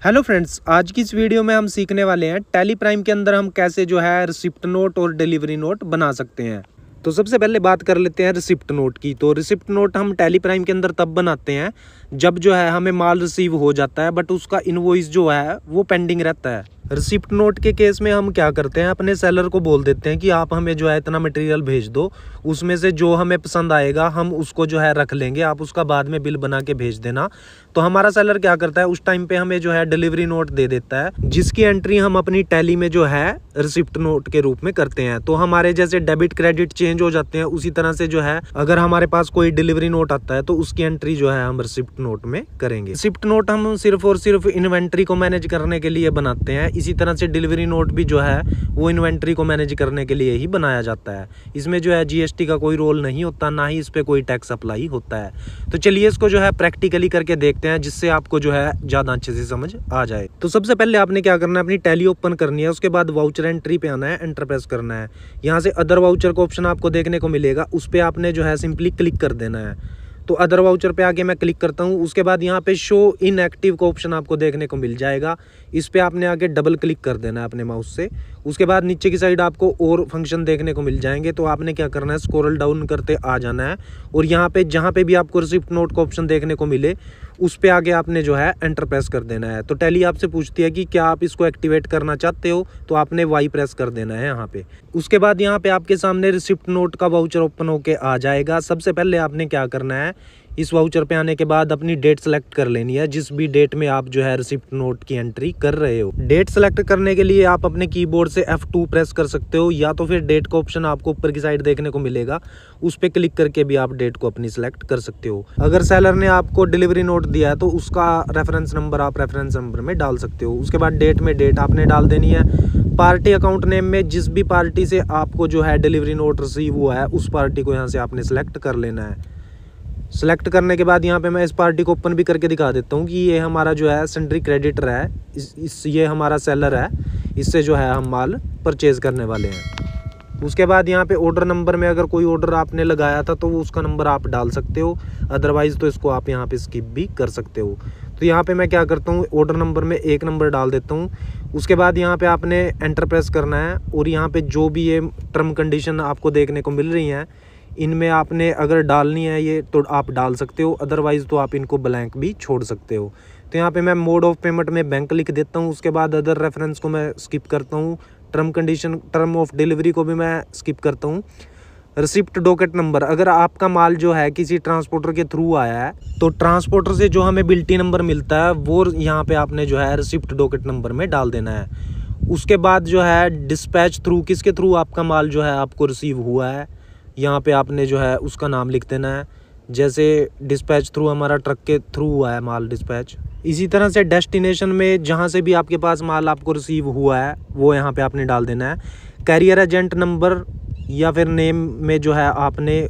Hello friends, आज की इस वीडियो में हम सीखने वाले हैं टैली प्राइम के अंदर हम कैसे जो है रिसिप्ट नोट और डिलीवरी नोट बना सकते हैं। तो सबसे पहले बात कर लेते हैं रिसिप्ट नोट की। तो रिसिप्ट नोट हम टैली प्राइम के अंदर तब बनाते हैं जब जो है हमें माल रिसीव हो जाता है बट उसका इनवॉइस जो है वो पेंडिंग रहता है। रिसिप्ट नोट के केस में हम क्या करते हैं, अपने सेलर को बोल देते हैं कि आप हमें जो है इतना मटेरियल भेज दो, उसमें से जो हमें पसंद आएगा हम उसको जो है रख लेंगे, आप उसका बाद में बिल बना के भेज देना। तो हमारा सेलर क्या करता है, उस टाइम पे हमें जो है डिलीवरी नोट दे देता है, जिसकी एंट्री हम अपनी टैली में जो है रिसिप्ट नोट के रूप में करते हैं। तो हमारे जैसे डेबिट क्रेडिट चेंज हो जाते हैं, उसी तरह से जो है अगर हमारे पास कोई डिलीवरी नोट आता है तो उसकी एंट्री जो है हम रिसिप्ट नोट में करेंगे। रिसिप्ट नोट हम सिर्फ और सिर्फ इन्वेंट्री को मैनेज करने के लिए बनाते हैं। इसी तरह से डिलीवरी नोट भी जो है वो इन्वेंट्री को मैनेज करने के लिए ही बनाया जाता है। इसमें जो है जीएसटी का कोई रोल नहीं होता, ना ही इस पे कोई टैक्स अप्लाई होता है। तो चलिए इसको जो है प्रैक्टिकली करके देखते हैं, जिससे आपको जो है ज्यादा अच्छे से समझ आ जाए। तो सबसे पहले आपने क्या करना है, अपनी टैली ओपन करनी है, उसके बाद वाउचर एंट्री पे आना है, एंटर प्रेस करना है। यहाँ से अदर वाउचर का ऑप्शन आपको देखने को मिलेगा, उस पर आपने जो है सिंपली क्लिक कर देना है। तो अदर वाउचर पे आके मैं क्लिक करता हूँ। उसके बाद यहाँ पे शो इनएक्टिव का ऑप्शन आपको देखने को मिल जाएगा, इस पे आपने आके डबल क्लिक कर देना है अपने माउस से। उसके बाद नीचे की साइड आपको और फंक्शन देखने को मिल जाएंगे, तो आपने क्या करना है, स्क्रॉल डाउन करते आ जाना है और यहाँ पे जहाँ पे भी आपको रिसिप्ट नोट का ऑप्शन देखने को मिले उस पे आगे आपने जो है एंटर प्रेस कर देना है। तो टैली आपसे पूछती है कि क्या आप इसको एक्टिवेट करना चाहते हो, तो आपने वाई प्रेस कर देना है यहाँ पे। उसके बाद यहाँ पे आपके सामने रिसिप्ट नोट का वाउचर ओपन होके आ जाएगा। सबसे पहले आपने क्या करना है, इस वाउचर पे आने के बाद अपनी डेट सेलेक्ट कर लेनी है, जिस भी डेट में आप जो है रिसिप्ट नोट की एंट्री कर रहे हो। डेट सेलेक्ट करने के लिए आप अपने कीबोर्ड से F2 प्रेस कर सकते हो, या तो फिर डेट का ऑप्शन आपको ऊपर की साइड देखने को मिलेगा, उस पे क्लिक करके भी आप डेट को अपनी सेलेक्ट कर सकते हो। अगर सेलर ने आपको डिलीवरी नोट दिया है तो उसका रेफरेंस नंबर आप रेफरेंस नंबर में डाल सकते हो। उसके बाद डेट में डेट आपने डाल देनी है। पार्टी अकाउंट नेम में जिस भी पार्टी से आपको जो है डिलीवरी नोट रिसीव हुआ है उस पार्टी को यहाँ से आपने सेलेक्ट कर लेना है। सेलेक्ट करने के बाद यहाँ पे मैं इस पार्टी को ओपन भी करके दिखा देता हूँ कि ये हमारा जो है सेंट्री क्रेडिटर है, ये हमारा सेलर है, इससे जो है हम माल परचेज करने वाले हैं। उसके बाद यहाँ पे ऑर्डर नंबर में अगर कोई ऑर्डर आपने लगाया था तो उसका नंबर आप डाल सकते हो, अदरवाइज़ तो इसको आप यहाँ पे स्किप भी कर सकते हो। तो यहाँ पे मैं क्या करता हूँ, ऑर्डर नंबर में 1 नंबर डाल देता हूँ। उसके बाद यहाँ पे आपने एंटर प्रेस करना है और यहाँ पे जो भी ये टर्म कंडीशन आपको देखने को मिल रही हैं, इनमें आपने अगर डालनी है ये तो आप डाल सकते हो, अदरवाइज़ तो आप इनको ब्लैंक भी छोड़ सकते हो। तो यहाँ पे मैं मोड ऑफ पेमेंट में बैंक लिख देता हूँ। उसके बाद अदर रेफरेंस को मैं स्किप करता हूँ, term condition term of delivery को भी मैं स्किप करता हूँ। रिसिप्ट डॉकेट नंबर, अगर आपका माल जो है किसी ट्रांसपोर्टर के थ्रू आया है तो ट्रांसपोर्टर से जो हमें बिल्टी नंबर मिलता है वो यहाँ पे आपने जो है रिसिप्ट डॉकेट नंबर में डाल देना है। उसके बाद जो है डिस्पैच थ्रू, किसके थ्रू आपका माल जो है आपको रिसीव हुआ है, यहाँ पे आपने जो है उसका नाम लिख देना है। जैसे डिस्पैच थ्रू हमारा ट्रक के थ्रू हुआ है माल डिस्पैच। इसी तरह से डेस्टिनेशन में जहाँ से भी आपके पास माल आपको रिसीव हुआ है वो यहाँ पे आपने डाल देना है। कैरियर एजेंट नंबर या फिर नेम में जो है आपने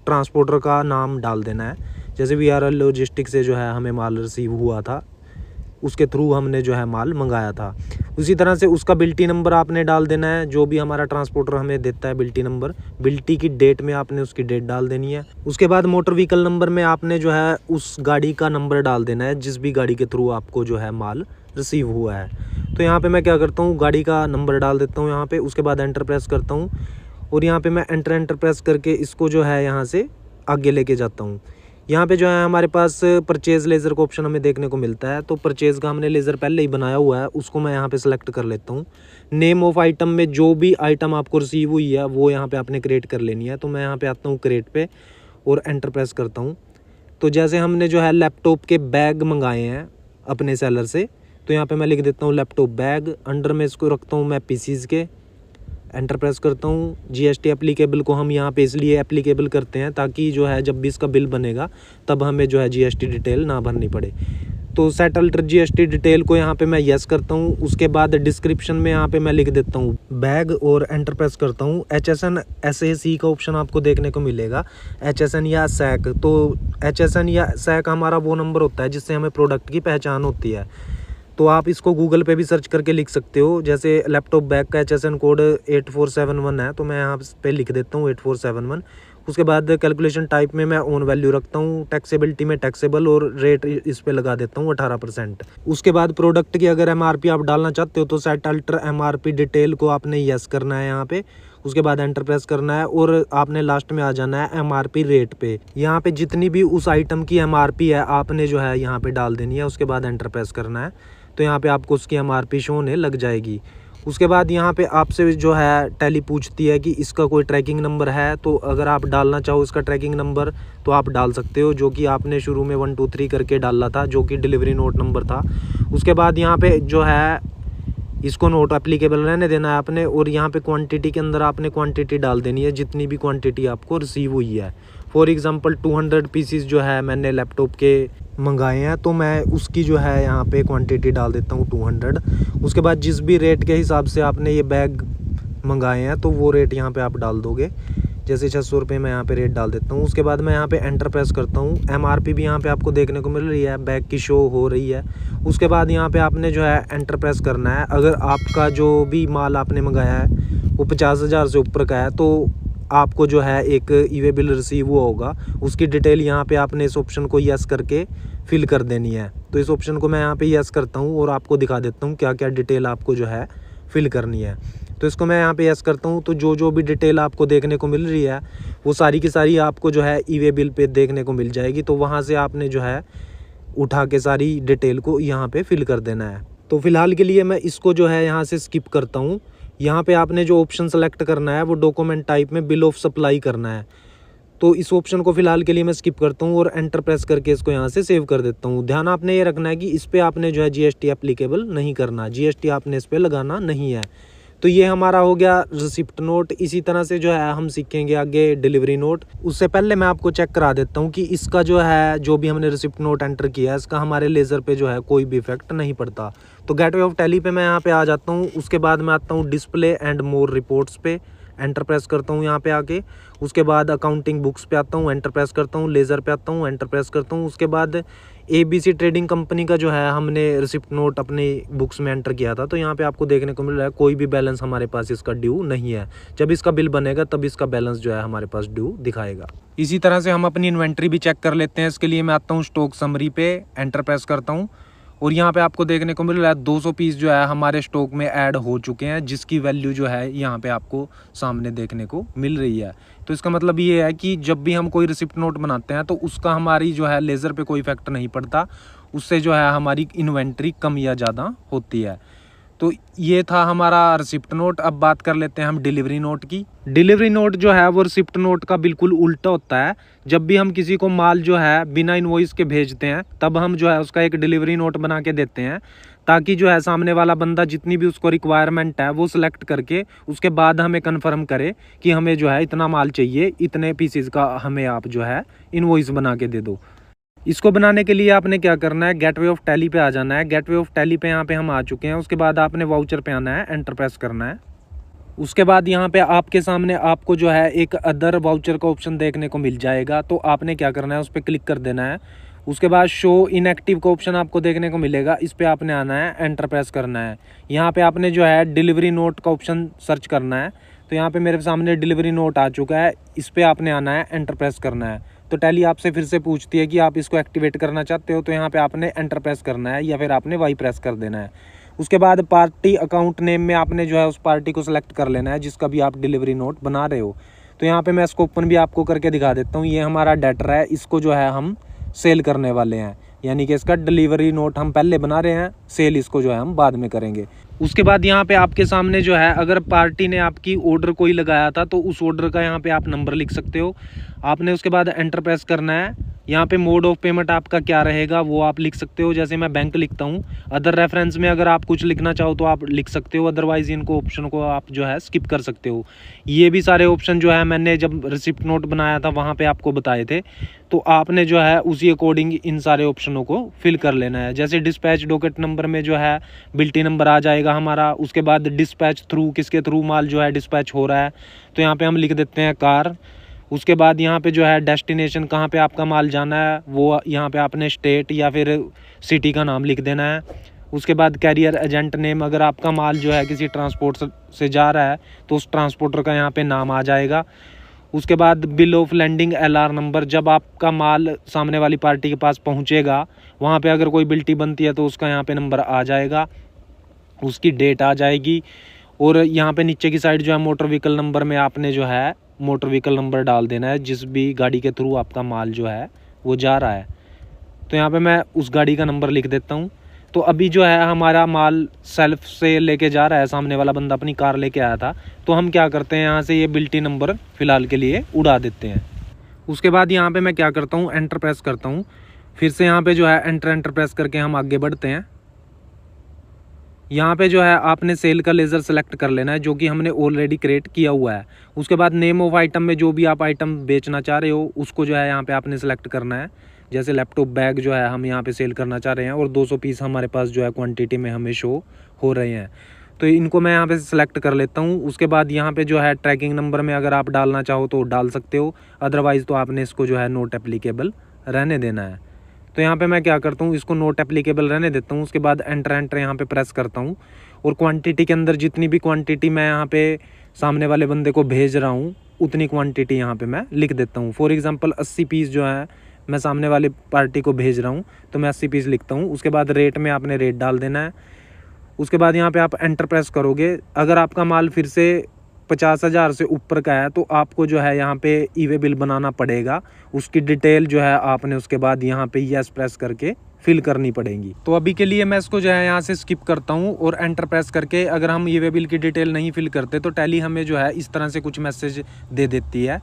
ट्रांसपोर्टर का नाम डाल देना है। जैसे VRL लॉजिस्टिक से जो है हमें माल रिसीव हुआ था, उसके थ्रू हमने जो है माल मंगाया था। उसी तरह से उसका बिल्टी नंबर आपने डाल देना है, जो भी हमारा ट्रांसपोर्टर हमें देता है बिल्टी नंबर, बिल्टी की डेट में आपने उसकी डेट डाल देनी है। उसके बाद मोटर व्हीकल नंबर में आपने जो है उस गाड़ी का नंबर डाल देना है, जिस भी गाड़ी के थ्रू आपको जो है माल रिसीव हुआ है। तो यहाँ पे मैं क्या करता हूँ, गाड़ी का नंबर डाल देता हूँ यहाँ पे। उसके बाद एंटर प्रेस करता हूँ और यहाँ पे मैं एंटर प्रेस करके इसको जो है यहाँ से आगे लेके जाता हूँ। यहाँ पे जो है हमारे पास परचेज़ लेज़र का ऑप्शन हमें देखने को मिलता है, तो परचेज़ का हमने लेज़र पहले ही बनाया हुआ है, उसको मैं यहाँ पे सेलेक्ट कर लेता हूँ। नेम ऑफ आइटम में जो भी आइटम आपको रिसीव हुई है वो यहाँ पे आपने क्रिएट कर लेनी है। तो मैं यहाँ पे आता हूँ क्रिएट पे और एंटर प्रेस करता हूँ। तो जैसे हमने जो है लैपटॉप के बैग मंगाए हैं अपने सेलर से, तो यहाँ पर मैं लिख देता हूँ लैपटॉप बैग, अंडर में इसको रखता हूँ मैं पीसीज़ के, एंटर प्रेस करता हूँ। जीएसटी एप्लीकेबल को हम यहाँ पे इसलिए एप्लीकेबल करते हैं ताकि जो है जब भी इसका बिल बनेगा तब हमें जो है जीएसटी डिटेल ना भरनी पड़े। तो सेटल्ड जीएसटी डिटेल को यहाँ पे मैं यस करता हूँ। उसके बाद डिस्क्रिप्शन में यहाँ पे मैं लिख देता हूँ बैग और एंटर प्रेस करता हूँ। HSN SAC का ऑप्शन आपको देखने को मिलेगा, HSN या सैक। तो HSN या सैक हमारा वो नंबर होता है जिससे हमें प्रोडक्ट की पहचान होती है। तो आप इसको गूगल पे भी सर्च करके लिख सकते हो। जैसे लैपटॉप बैग का HSN कोड 8471 है, तो मैं यहाँ पे लिख देता हूँ 8471। उसके बाद कैलकुलेशन टाइप में मैं ओन वैल्यू रखता हूँ, टैक्सेबिलिटी में टैक्सेबल, और रेट इस पे लगा देता हूँ 18%। उसके बाद प्रोडक्ट की अगर MRP आप डालना चाहते हो तो सेट अल्टर MRP डिटेल को आपने यस करना है यहाँ पे। उसके बाद एंटर प्रेस करना है और आपने लास्ट में आ जाना है MRP रेट पे। यहाँ पे जितनी भी उस आइटम की MRP है आपने जो है यहाँ पे डाल देनी है। उसके बाद एंटर प्रेस करना है तो यहाँ पे आपको उसकी MRP शो होने लग जाएगी। उसके बाद यहाँ पे आपसे जो है टैली पूछती है कि इसका कोई ट्रैकिंग नंबर है, तो अगर आप डालना चाहो इसका ट्रैकिंग नंबर तो आप डाल सकते हो, जो कि आपने शुरू में 1 2 3 करके डाला था, जो कि डिलीवरी नोट नंबर था। उसके बाद यहाँ पे जो है इसको नोट एप्लीकेबल रहने देना है आपने, और यहाँ पे क्वांटिटी के अंदर आपने क्वांटिटी डाल देनी है जितनी भी क्वांटिटी आपको रिसीव हुई है। फॉर एग्जांपल 200 पीसीस जो है मैंने लैपटॉप के मंगाए हैं, तो मैं उसकी जो है यहाँ पे क्वांटिटी डाल देता हूँ 200। उसके बाद जिस भी रेट के हिसाब से आपने ये बैग मंगाए हैं तो वो रेट यहाँ पे आप डाल दोगे। जैसे 600 रुपये मैं यहाँ पे रेट डाल देता हूँ। उसके बाद मैं यहाँ पे एंटर प्रेस करता हूँ। MRP भी यहाँ पे आपको देखने को मिल रही है, बैग की शो हो रही है। उसके बाद यहाँ पे आपने जो है एंटर प्रेस करना है। अगर आपका जो भी माल आपने मंगाया है वो 50,000 से ऊपर का है तो आपको जो है एक ई-वे बिल रिसीव हुआ होगा, उसकी डिटेल यहाँ पे आपने इस ऑप्शन को यस करके फिल कर देनी है। तो इस ऑप्शन को मैं यहाँ पे यस करता हूँ और आपको दिखा देता हूँ क्या क्या डिटेल आपको जो है फिल करनी है। तो इसको मैं यहाँ पे यस करता हूँ। तो जो भी डिटेल आपको देखने को मिल रही है वो सारी की सारी आपको जो है ई-वे बिल पे देखने को मिल जाएगी। तो वहाँ से आपने जो है उठा के सारी डिटेल को यहाँ पे फिल कर देना है। तो फिलहाल के लिए मैं इसको जो है यहाँ से स्किप करता हूँ। यहाँ पे आपने जो ऑप्शन सेलेक्ट करना है वो डॉक्यूमेंट टाइप में बिल ऑफ सप्लाई करना है। तो इस ऑप्शन को फिलहाल के लिए मैं स्किप करता हूँ और एंटर प्रेस करके इसको यहाँ से सेव कर देता हूँ। ध्यान आपने ये रखना है कि इस पे आपने जो है GST एप्लीकेबल नहीं करना, GST आपने इस पे लगाना नहीं है। तो ये हमारा हो गया रिसिप्ट नोट। इसी तरह से जो है हम सीखेंगे आगे डिलीवरी नोट। उससे पहले मैं आपको चेक करा देता हूँ कि इसका जो है जो भी हमने रिसिप्ट नोट एंटर किया है इसका हमारे लेज़र पे जो है कोई भी इफेक्ट नहीं पड़ता। तो गेटवे ऑफ टैली पे मैं यहाँ पे आ जाता हूँ। उसके बाद मैं आता हूँ डिस्प्ले एंड मोर रिपोर्ट्स पे, एंटर प्रेस करता हूँ यहाँ पे आके। उसके बाद अकाउंटिंग बुक्स पे आता हूँ, एंटर प्रेस करता हूँ। लेज़र पे आता हूँ, एंटर प्रेस करता हूँ। उसके बाद ABC ट्रेडिंग कंपनी का जो है हमने रिसिप्ट नोट अपनी बुक्स में एंटर किया था, तो यहाँ पे आपको देखने को मिल रहा है कोई भी बैलेंस हमारे पास इसका ड्यू नहीं है। जब इसका बिल बनेगा तब इसका बैलेंस जो है हमारे पास ड्यू दिखाएगा। इसी तरह से हम अपनी इन्वेंट्री भी चेक कर लेते हैं। इसके लिए मैं आता हूँ स्टॉक समरी पे, एंटर प्रेस करता हूँ और यहाँ पे आपको देखने को मिल रहा है 200 पीस जो है हमारे स्टॉक में ऐड हो चुके हैं, जिसकी वैल्यू जो है यहाँ पे आपको सामने देखने को मिल रही है। तो इसका मतलब ये है कि जब भी हम कोई रिसिप्ट नोट बनाते हैं तो उसका हमारी जो है लेज़र पे कोई इफेक्ट नहीं पड़ता, उससे जो है हमारी इन्वेंट्री कम या ज़्यादा होती है। तो ये था हमारा रिसिप्ट नोट। अब बात कर लेते हैं हम डिलीवरी नोट की। डिलीवरी नोट जो है वो रिसिप्ट नोट का बिल्कुल उल्टा होता है। जब भी हम किसी को माल जो है बिना इनवॉइस के भेजते हैं तब हम जो है उसका एक डिलीवरी नोट बना के देते हैं, ताकि जो है सामने वाला बंदा जितनी भी उसको रिक्वायरमेंट है वो सिलेक्ट करके उसके बाद हमें कन्फर्म करे कि हमें जो है इतना माल चाहिए, इतने पीसेस का हमें आप जो है इनवॉइस बना के दे दो। इसको बनाने के लिए आपने क्या करना है, गेटवे ऑफ टैली पे आ जाना है। गेटवे ऑफ टैली पे यहाँ पे हम आ चुके हैं। उसके बाद आपने वाउचर पे आना है, एंटर प्रेस करना है। उसके बाद यहाँ पे आपके सामने आपको जो है एक अदर वाउचर का ऑप्शन देखने को मिल जाएगा, तो आपने क्या करना है उस पर क्लिक कर देना है। उसके बाद शो इनएक्टिव का ऑप्शन आपको देखने को मिलेगा, इस पर आपने आना है, एंटर प्रेस करना है। यहाँ पे आपने जो है डिलीवरी नोट का ऑप्शन सर्च करना है। तो यहाँ पे मेरे सामने डिलीवरी नोट आ चुका है, इस पर आपने आना है, एंटर प्रेस करना है। तो टैली आपसे फिर से पूछती है कि आप इसको एक्टिवेट करना चाहते हो, तो यहाँ पे आपने एंटर प्रेस करना है या फिर आपने वाई प्रेस कर देना है। उसके बाद पार्टी अकाउंट नेम में आपने जो है उस पार्टी को सिलेक्ट कर लेना है जिसका भी आप डिलीवरी नोट बना रहे हो। तो यहाँ पे मैं इसको ओपन भी आपको करके दिखा देता हूँ। ये हमारा डेटर है, इसको जो है हम सेल करने वाले हैं, यानी कि इसका डिलीवरी नोट हम पहले बना रहे हैं, सेल इसको जो है हम बाद में करेंगे। उसके बाद यहाँ पे आपके सामने जो है अगर पार्टी ने आपकी ऑर्डर कोई लगाया था तो उस ऑर्डर का यहाँ पे आप नंबर लिख सकते हो। आपने उसके बाद एंटर प्रेस करना है। यहाँ पे मोड ऑफ पेमेंट आपका क्या रहेगा वो आप लिख सकते हो, जैसे मैं बैंक लिखता हूँ। अदर रेफरेंस में अगर आप कुछ लिखना चाहो तो आप लिख सकते हो, अदरवाइज इनको ऑप्शन को आप जो है स्किप कर सकते हो। ये भी सारे ऑप्शन जो है मैंने जब रिसिप्ट नोट बनाया था वहाँ पे आपको बताए थे, तो आपने जो है उसी अकॉर्डिंग इन सारे ऑप्शनों को फिल कर लेना है। जैसे डिस्पैच डॉकेट नंबर में जो है बिल्टी नंबर आ जाएगा हमारा। उसके बाद डिस्पैच थ्रू, किसके थ्रू माल जो है डिस्पैच हो रहा है, तो यहाँ पे हम लिख देते हैं कार। उसके बाद यहाँ पे जो है डेस्टिनेशन, कहाँ पे आपका माल जाना है वो यहाँ पे आपने स्टेट या फिर सिटी का नाम लिख देना है। उसके बाद कैरियर एजेंट नेम, अगर आपका माल जो है किसी ट्रांसपोर्ट से जा रहा है तो उस ट्रांसपोर्टर का यहाँ पे नाम आ जाएगा। उसके बाद bill of landing LR number, जब आपका माल सामने वाली पार्टी के पास पहुंचेगा वहाँ पे अगर कोई बिल्टी बनती है तो उसका यहाँ पे नंबर आ जाएगा, उसकी डेट आ जाएगी। और यहाँ पे नीचे की साइड जो है मोटर व्हीकल नंबर में आपने जो है मोटर व्हीकल नंबर डाल देना है जिस भी गाड़ी के थ्रू आपका माल जो है वो जा रहा है। तो यहाँ पे मैं उस गाड़ी का नंबर लिख देता हूँ। तो अभी जो है हमारा माल सेल्फ से लेके जा रहा है, सामने वाला बंदा अपनी कार लेके आया था, तो हम क्या करते हैं यहाँ से ये बिल्टी नंबर फ़िलहाल के लिए उड़ा देते हैं। उसके बाद यहाँ पे मैं क्या करता हूँ, एंटर प्रेस करता हूँ। फिर से यहाँ पे जो है एंटर प्रेस करके हम आगे बढ़ते हैं। यहाँ पे जो है आपने सेल का लेज़र सेलेक्ट कर लेना है जो कि हमने ऑलरेडी क्रिएट किया हुआ है। उसके बाद नेम ऑफ आइटम में जो भी आप आइटम बेचना चाह रहे हो उसको जो है यहाँ पे आपने सेलेक्ट करना है। जैसे लैपटॉप बैग जो है हम यहाँ पे सेल करना चाह रहे हैं और 200 पीस हमारे पास जो है क्वांटिटी में हमें शो हो रहे हैं, तो इनको मैं यहाँ पे सेलेक्ट कर लेता हूँ। उसके बाद यहाँ पे जो है ट्रैकिंग नंबर में अगर आप डालना चाहो तो डाल सकते हो, अदरवाइज़ तो आपने इसको जो है नोट एप्लीकेबल रहने देना है। तो यहाँ पे मैं क्या करता हूँ, इसको नोट एप्लीकेबल रहने देता हूँ। उसके बाद एंटर यहाँ पे प्रेस करता हूँ और क्वांटिटी के अंदर जितनी भी क्वांटिटी मैं यहाँ पे सामने वाले बंदे को भेज रहा हूँ उतनी क्वांटिटी यहाँ पे मैं लिख देता हूँ। फॉर एग्जांपल 80 पीस जो है मैं सामने वाली पार्टी को भेज रहा हूँ तो मैं 80 पीस लिखता हूँ। उसके बाद रेट में आपने रेट डाल देना है। उसके बाद यहाँ पे आप एंटर प्रेस करोगे। अगर आपका माल फिर से 50,000 से ऊपर का है तो आपको जो है यहाँ पे ई-वे बिल बनाना पड़ेगा। उसकी डिटेल जो है आपने उसके बाद यहाँ पे यस प्रेस करके फिल करनी पड़ेगी। तो अभी के लिए मैं इसको जो है यहाँ से स्किप करता हूँ और एंटर प्रेस करके अगर हम ई-वे बिल की डिटेल नहीं फिल करते तो टैली हमें जो है इस तरह से कुछ मैसेज दे देती है।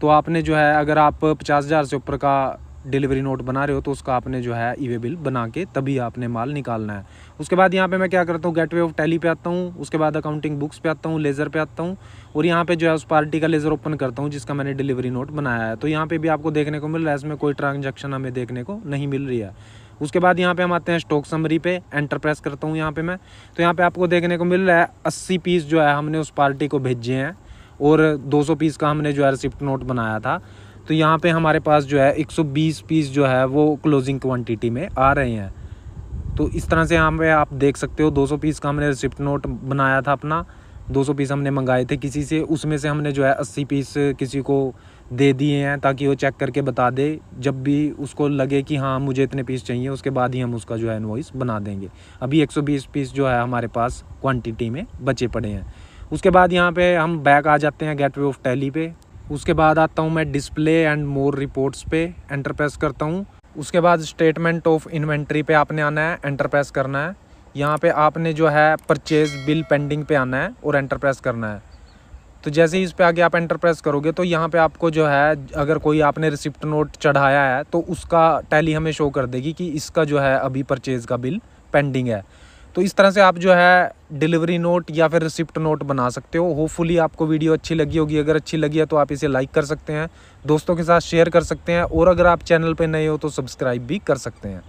तो आपने जो है अगर आप 50,000 से ऊपर का डिलीवरी नोट बना रहे हो तो उसका आपने जो है ई-वे बिल बना के तभी आपने माल निकालना है। उसके बाद यहाँ पे मैं क्या करता हूँ, गेटवे ऑफ टैली पे आता हूँ। उसके बाद अकाउंटिंग बुक्स पे आता हूँ, लेज़र पे आता हूँ और यहाँ पे जो है उस पार्टी का लेज़र ओपन करता हूँ जिसका मैंने डिलीवरी नोट बनाया है। तो यहाँ पे भी आपको देखने को मिल रहा है, इसमें कोई ट्रांजैक्शन हमें देखने को नहीं मिल रही है। उसके बाद यहाँ पे हम आते हैं स्टॉक समरी पे, एंटर प्रेस करता हूँ यहाँ पे मैं। तो यहाँ पे आपको देखने को मिल रहा है 80 पीस जो है हमने उस पार्टी को भेजे हैं और 200 पीस का हमने जो है रिसिप्ट नोट बनाया था। तो यहाँ पे हमारे पास जो है 120 पीस जो है वो क्लोजिंग क्वांटिटी में आ रहे हैं। तो इस तरह से यहाँ पे आप देख सकते हो 200 पीस का हमने रिसिप्ट नोट बनाया था अपना, 200 पीस हमने मंगाए थे किसी से, उसमें से हमने जो है 80 पीस किसी को दे दिए हैं ताकि वो चेक करके बता दे जब भी उसको लगे कि हाँ मुझे इतने पीस चाहिए, उसके बाद ही हम उसका जो है इनवॉइस बना देंगे। अभी 120 पीस जो है हमारे पास क्वांटिटी में बचे पड़े हैं। उसके बाद यहाँ पे हम बैक आ जाते हैं गेटवे ऑफ टैली पे। उसके बाद आता हूँ मैं डिस्प्ले एंड मोर रिपोर्ट्स पे, एंटर प्रेस करता हूँ। उसके बाद स्टेटमेंट ऑफ इन्वेंट्री पे आपने आना है, एंटर प्रेस करना है। यहाँ पे आपने जो है परचेज बिल पेंडिंग पे आना है और एंटर प्रेस करना है। तो जैसे ही इस पे आगे आप एंटर प्रेस करोगे तो यहाँ पे आपको जो है अगर कोई आपने रिसिप्ट नोट चढ़ाया है तो उसका टैली हमें शो कर देगी कि इसका जो है अभी परचेज का बिल पेंडिंग है। तो इस तरह से आप जो है डिलीवरी नोट या फिर रिसिप्ट नोट बना सकते हो। होपफुली आपको वीडियो अच्छी लगी होगी। अगर अच्छी लगी है तो आप इसे लाइक कर सकते हैं, दोस्तों के साथ शेयर कर सकते हैं और अगर आप चैनल पे नए हो तो सब्सक्राइब भी कर सकते हैं।